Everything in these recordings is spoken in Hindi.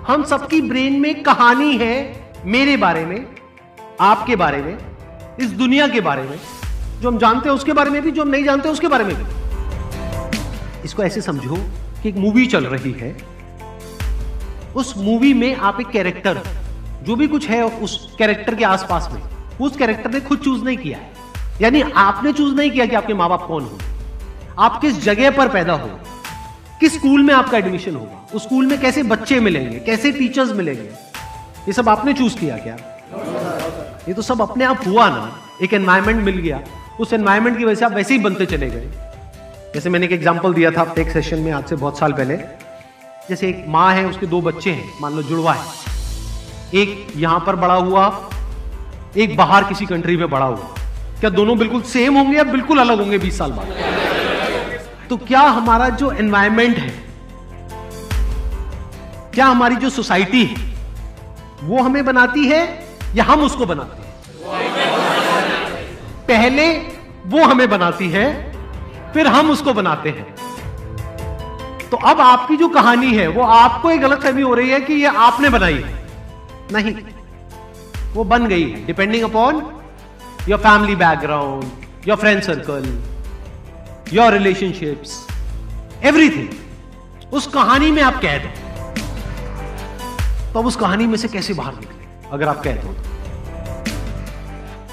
हम सबकी ब्रेन में कहानी है, मेरे बारे में, आपके बारे में, इस दुनिया के बारे में, जो हम जानते हैं उसके बारे में भी, जो हम नहीं जानते उसके बारे में भी। इसको ऐसे समझो कि एक मूवी चल रही है, उस मूवी में आप एक कैरेक्टर, जो भी कुछ है उस कैरेक्टर के आसपास में, उस कैरेक्टर ने खुद चूज नहीं किया है। यानी आपने चूज नहीं किया कि आपके माँ बाप कौन हो, आप किस जगह पर पैदा हो, किस स्कूल में आपका एडमिशन होगा, उस स्कूल में कैसे बच्चे मिलेंगे, कैसे टीचर्स मिलेंगे, ये सब आपने चूज किया क्या? ये तो सब अपने आप हुआ ना, एक एनवायरमेंट मिल गया, उस एनवायरमेंट की वजह से आप वैसे ही बनते चले गए। जैसे मैंने एक एग्जांपल दिया था एक सेशन में आज से बहुत साल पहले, जैसे एक माँ है, उसके 2 बच्चे हैं, मान लो जुड़वा है, एक यहां पर बड़ा हुआ, एक बाहर किसी कंट्री में बड़ा हुआ। क्या दोनों बिल्कुल सेम होंगे या बिल्कुल अलग होंगे 20 साल बाद? तो क्या हमारा जो एनवायरमेंट है, क्या हमारी जो सोसाइटी है, वो हमें बनाती है या हम उसको बनाते हैं? पहले वो हमें बनाती है, फिर हम उसको बनाते हैं। तो अब आपकी जो कहानी है वो आपको एक गलतफहमी हो रही है कि ये आपने बनाई है। नहीं, वो बन गई है depending upon your family background, your friend circle, your relationships, everything. उस कहानी में आप कैद हो। तो अब उस कहानी में से कैसे बाहर निकले अगर आप कैद हो तो?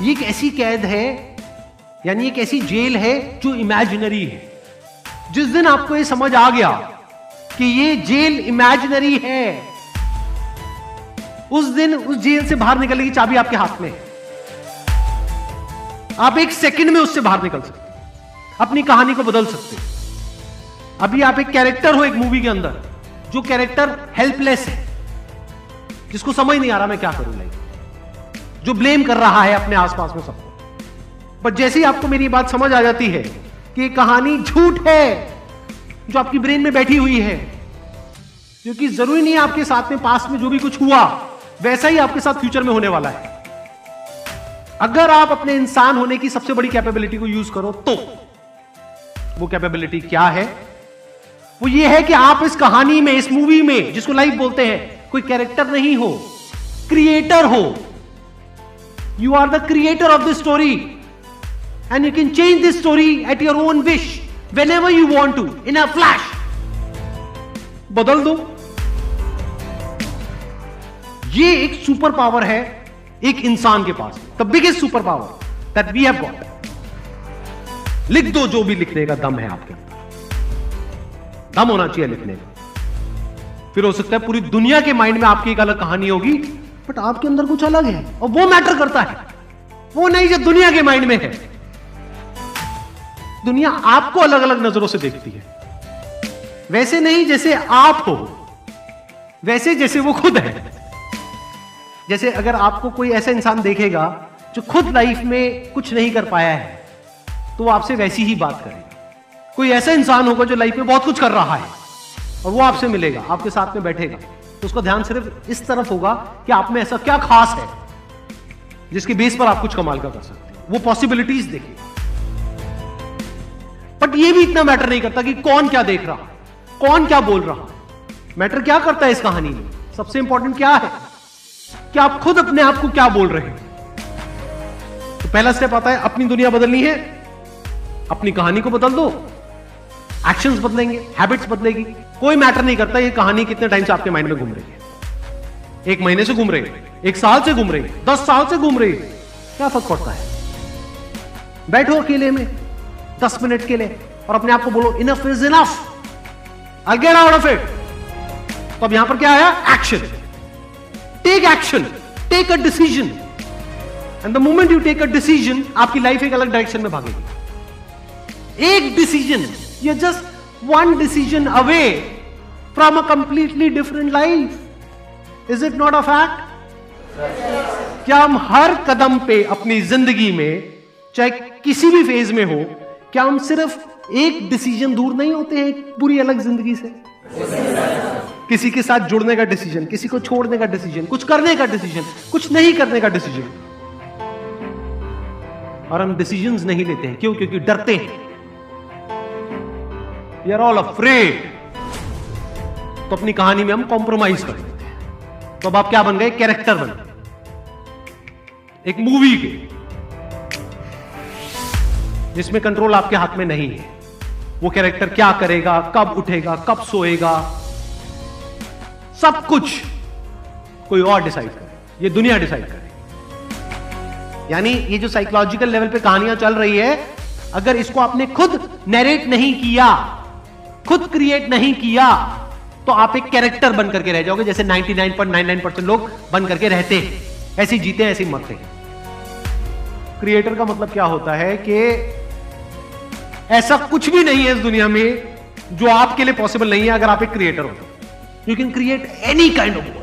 ये एक ऐसी कैद है, यानी एक ऐसी जेल है जो इमेजिनरी है। जिस दिन आपको ये समझ आ गया कि ये जेल इमेजिनरी है, उस दिन उस जेल से बाहर निकलने की चाबी आपके हाथ में है। आप एक सेकंड में उससे बाहर निकल सकते, अपनी कहानी को बदल सकते। अभी आप एक कैरेक्टर हो एक मूवी के अंदर, जो कैरेक्टर हेल्पलेस है, जिसको समझ नहीं आ रहा मैं क्या करूं लाइफ, जो ब्लेम कर रहा है अपने आसपास में सबको। पर जैसे ही आपको मेरी बात समझ आ जाती है कि कहानी झूठ है जो आपकी ब्रेन में बैठी हुई है, क्योंकि जरूरी नहीं है आपके साथ में पास्ट में जो भी कुछ हुआ वैसा ही आपके साथ फ्यूचर में होने वाला है। अगर आप अपने इंसान होने की सबसे बड़ी कैपेबिलिटी को यूज करो तो वो कैपेबिलिटी क्या है? वो ये है कि आप इस कहानी में, इस मूवी में, जिसको लाइफ बोलते हैं, कोई कैरेक्टर नहीं हो, क्रिएटर हो। You are the creator of the story and you can change this story at your own wish whenever you want to, in a flash. बदल दो। ये एक सुपर पावर है एक इंसान के पास, the biggest super power that we have got. लिख दो जो भी लिखने का दम है आपके अंदर, दम होना चाहिए लिखने का। फिर हो सकता है पूरी दुनिया के माइंड में आपकी एक अलग कहानी होगी, बट आपके अंदर कुछ अलग है और वो मैटर करता है, वो नहीं जो दुनिया के माइंड में है। दुनिया आपको अलग अलग नजरों से देखती है, वैसे नहीं जैसे आप हो, वैसे जैसे वो खुद है। जैसे अगर आपको कोई ऐसा इंसान देखेगा जो खुद लाइफ में कुछ नहीं कर पाया है, तो वो आपसे वैसी ही बात करेगा। कोई ऐसा इंसान होगा जो लाइफ में बहुत कुछ कर रहा है और वो आपसे मिलेगा, आपके साथ में बैठेगा, तो उसका ध्यान सिर्फ इस तरफ होगा कि आप में ऐसा क्या खास है जिसके बेस पर आप कुछ कमाल का कर सकते हैं। वो पॉसिबिलिटीज देखेगा। बट ये भी इतना मैटर नहीं करता कि कौन क्या देख रहा, कौन क्या बोल रहा। मैटर क्या करता है इस कहानी में? सबसे इंपॉर्टेंट क्या है कि आप खुद अपने आप को क्या बोल रहे हैं। तो पहला स्टेप आता है, अपनी दुनिया बदलनी है, अपनी कहानी को बदल दो, एक्शंस बदलेंगे, हैबिट्स बदलेगी। कोई मैटर नहीं करता ये कहानी कितने टाइम से आपके माइंड में घूम रही है। 1 महीने से घूम रही है, 1 साल से घूम रही है, 10 साल से घूम रही है, क्या फर्क पड़ता है? बैठो अकेले में 10 मिनट के लिए और अपने आप को बोलो enough is enough, I get out of it. तो अब यहां पर क्या आया? Action. Take action, take a decision, and the moment you take a decision, आपकी लाइफ एक अलग डायरेक्शन में भागेगी। एक decision, you just one decision away from a completely different life. Is it not a fact? क्या हम हर कदम पे अपनी जिंदगी में, चाहे किसी भी फेज में हो, क्या हम सिर्फ एक डिसीजन दूर नहीं होते हैं एक पूरी अलग जिंदगी से? किसी के साथ जुड़ने का डिसीजन, किसी को छोड़ने का डिसीजन, कुछ करने का डिसीजन, कुछ नहीं करने का डिसीजन। और हम डिसीजंस नहीं लेते हैं, क्यों? क्योंकि डरते हैं। We are all afraid. तो अपनी कहानी में हम कॉम्प्रोमाइज कर लेते हैं। तो अब आप क्या बन गए? कैरेक्टर बन गए एक मूवी के, जिसमें कंट्रोल आपके हाथ में नहीं है। वो कैरेक्टर क्या करेगा, कब उठेगा, कब सोएगा, सब कुछ कोई और डिसाइड करे, ये दुनिया डिसाइड करे। यानी ये जो साइकोलॉजिकल लेवल पे कहानियां चल रही है, अगर इसको आपने खुद नैरेट नहीं किया, खुद क्रिएट नहीं किया, तो आप एक कैरेक्टर बन करके रह जाओगे, जैसे 99.99% लोग बन करके रहते हैं। ऐसे जीते हैं, ऐसे मरते हैं। क्रिएटर का मतलब क्या होता है कि ऐसा कुछ भी नहीं है इस दुनिया में जो आपके लिए पॉसिबल नहीं है। अगर आप एक क्रिएटर हो तो you can create any kind of world.